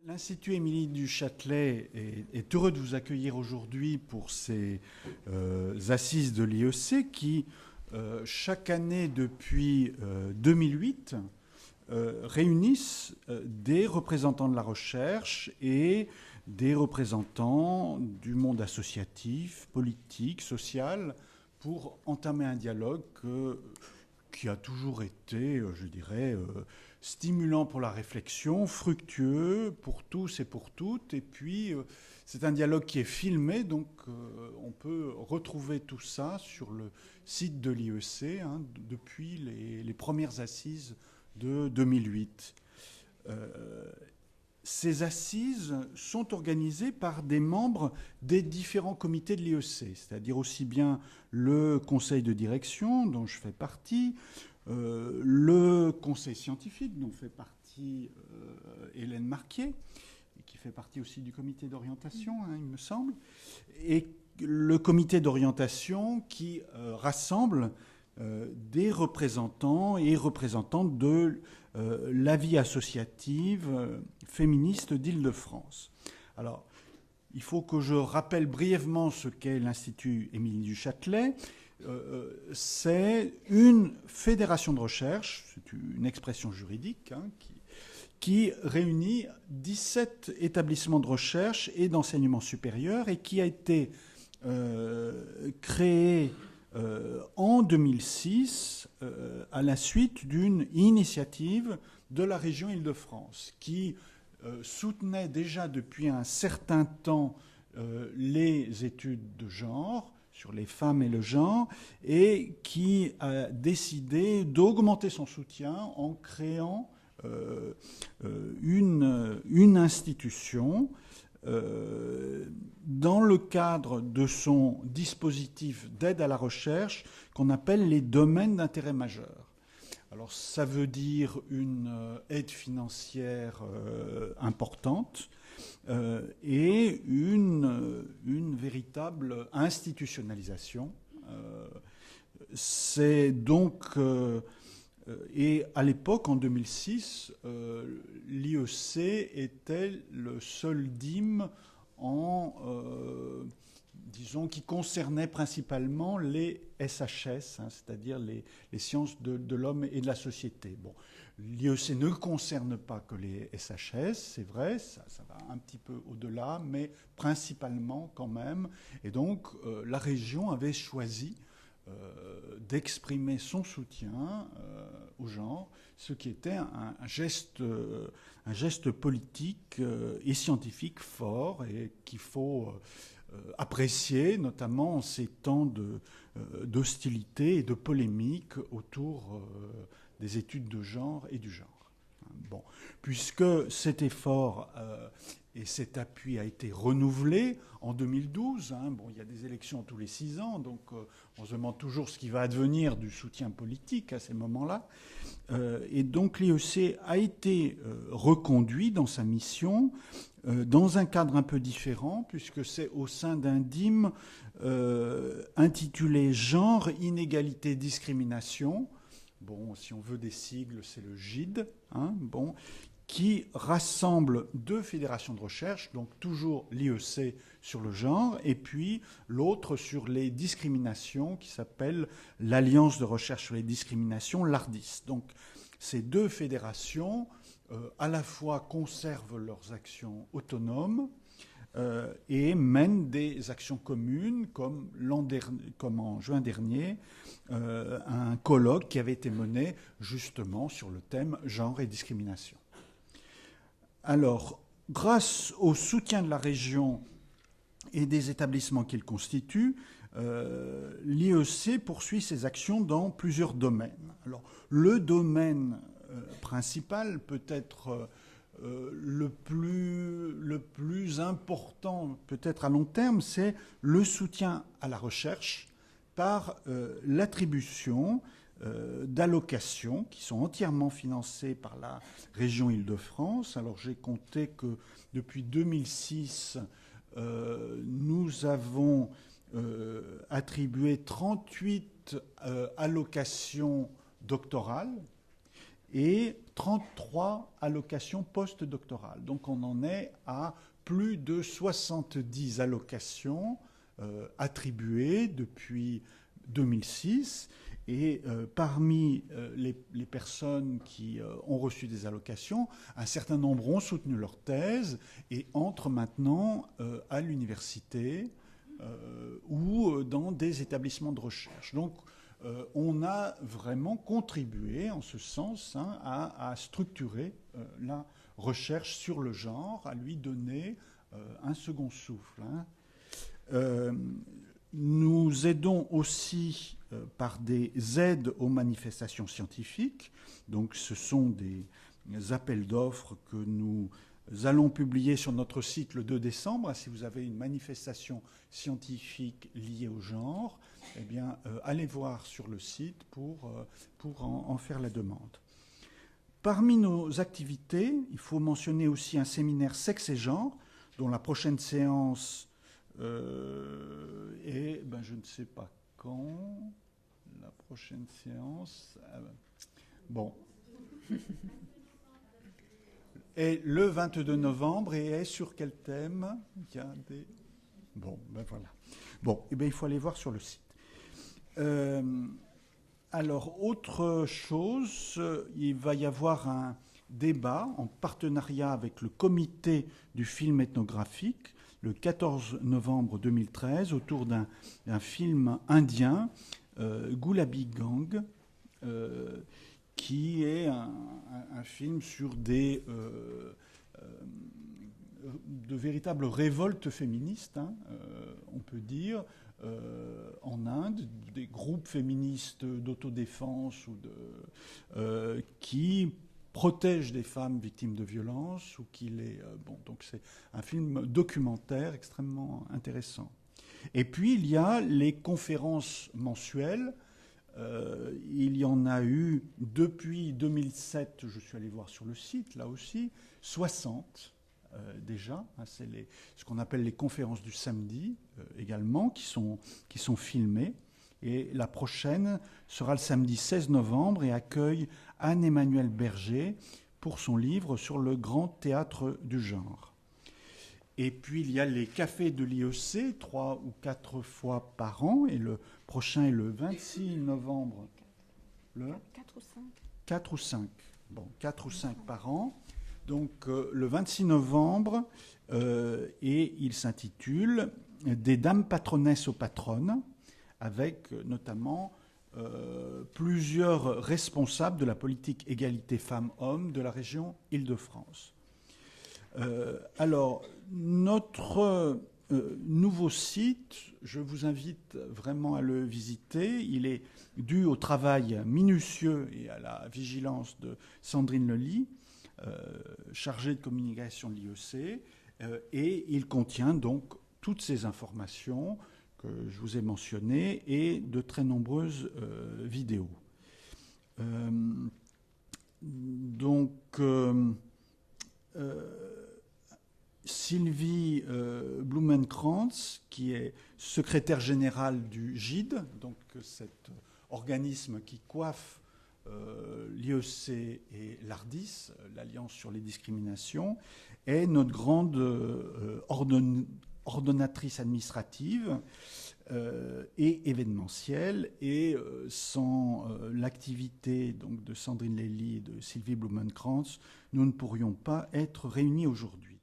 L'Institut Émilie du Châtelet est heureux de vous accueillir aujourd'hui pour ces assises de l'IEC qui, chaque année depuis 2008, réunissent des représentants de la recherche et des représentants du monde associatif, politique, social, pour entamer un dialogue qui a toujours été, je dirais, stimulant pour la réflexion, fructueux pour tous et pour toutes. Et puis, c'est un dialogue qui est filmé, donc on peut retrouver tout ça sur le site de l'IEC depuis les premières assises de 2008. Ces assises sont organisées par des membres des différents comités de l'IEC, c'est-à-dire aussi bien le conseil de direction, dont je fais partie, le conseil scientifique, dont fait partie Hélène Marquier, qui fait partie aussi du comité d'orientation, il me semble, et le comité d'orientation qui rassemble des représentants et représentantes de la vie associative féministe d'Île-de-France. Alors, il faut que je rappelle brièvement ce qu'est l'Institut Émilie du Châtelet. C'est une fédération de recherche, c'est une expression juridique, qui réunit 17 établissements de recherche et d'enseignement supérieur et qui a été créée en 2006 à la suite d'une initiative de la région Île-de-France qui soutenait déjà depuis un certain temps les études de genre sur les femmes et le genre et qui a décidé d'augmenter son soutien en créant une institution dans le cadre de son dispositif d'aide à la recherche qu'on appelle les domaines d'intérêt majeur. Alors ça veut dire une aide financière importante et une véritable institutionnalisation. C'est donc... et à l'époque, en 2006, l'IEC était le seul DIM disons, qui concernait principalement les SHS, c'est-à-dire les sciences de l'homme et de la société. Bon, l'IEC ne concerne pas que les SHS, c'est vrai, ça va un petit peu au-delà, mais principalement quand même. Et donc, la région avait choisi d'exprimer son soutien au genre, ce qui était un geste politique et scientifique fort et qu'il faut apprécier, notamment en ces temps d'hostilité et de polémique autour des études de genre et du genre. Bon, puisque cet effort et cet appui a été renouvelé en 2012, bon, il y a des élections tous les 6 ans, donc on se demande toujours ce qui va advenir du soutien politique à ces moments-là. Et donc l'IEC a été reconduit dans sa mission, dans un cadre un peu différent, puisque c'est au sein d'un DIM intitulé Genre, Inégalité, Discrimination. Bon, si on veut des sigles, c'est le GID, bon, qui rassemble 2 fédérations de recherche, donc toujours l'IEC sur le genre, et puis l'autre sur les discriminations, qui s'appelle l'Alliance de recherche sur les discriminations, l'ARDIS. Donc ces 2 fédérations, à la fois conservent leurs actions autonomes, et mènent des actions communes, comme en juin dernier, un colloque qui avait été mené justement sur le thème genre et discrimination. Alors, grâce au soutien de la région et des établissements qu'il constitue, l'IEC poursuit ses actions dans plusieurs domaines. Alors, le domaine principal peut-être le plus important, peut-être à long terme, c'est le soutien à la recherche par l'attribution d'allocations qui sont entièrement financées par la région Île-de-France. Alors j'ai compté que depuis 2006, nous avons attribué 38 allocations doctorales et 33 allocations postdoctorales. Donc on en est à plus de 70 allocations attribuées depuis 2006. Et parmi les personnes qui ont reçu des allocations, un certain nombre ont soutenu leur thèse et entrent maintenant à l'université ou dans des établissements de recherche. Donc on a vraiment contribué en ce sens à structurer la recherche sur le genre, à lui donner un second souffle. Nous aidons aussi par des aides aux manifestations scientifiques. Donc ce sont des appels d'offres que nous allons publier sur notre site le 2 décembre. Si vous avez une manifestation scientifique liée au genre, eh bien, allez voir sur le site pour en faire la demande. Parmi nos activités, il faut mentionner aussi un séminaire sexe et genre, dont la prochaine séance est, je ne sais pas quand, la prochaine séance, bon, est le 22 novembre et est sur quel thème? Il y a des... Bon, voilà. Bon, eh bien, il faut aller voir sur le site. Alors, autre chose, il va y avoir un débat en partenariat avec le comité du film ethnographique le 14 novembre 2013 autour d'un film indien, Gulabi Gang, qui est un film sur de véritables révoltes féministes, on peut dire, en Inde, des groupes féministes d'autodéfense qui protègent des femmes victimes de violences ou qui les... donc c'est un film documentaire extrêmement intéressant. Et puis il y a les conférences mensuelles. Il y en a eu depuis 2007, je suis allé voir sur le site, là aussi, 60 déjà. C'est ce qu'on appelle les conférences du samedi également, qui sont filmées. Et la prochaine sera le samedi 16 novembre et accueille Anne-Emmanuelle Berger pour son livre sur le grand théâtre du genre. Et puis il y a les cafés de l'IEC, 3 ou 4 fois par an, et le prochain est le 26 novembre. Le 4 ou 5. 4 ou 5. Bon, 4 ou 5 par an. Donc le 26 novembre, et il s'intitule « Des dames patronesses aux patronnes », avec notamment plusieurs responsables de la politique égalité femmes-hommes de la région Île-de-France. Alors, notre nouveau site, je vous invite vraiment à le visiter. Il est dû au travail minutieux et à la vigilance de Sandrine Lely, chargée de communication de l'IEC, et il contient donc toutes ces informations que je vous ai mentionnées et de très nombreuses vidéos. Sylvie Blumenkrantz, qui est secrétaire générale du GID, donc cet organisme qui coiffe l'IEC et l'ARDIS, l'Alliance sur les discriminations, est notre grande ordonnatrice administrative et événementielle. Et sans l'activité donc, de Sandrine Lely et de Sylvie Blumenkrantz, nous ne pourrions pas être réunis aujourd'hui.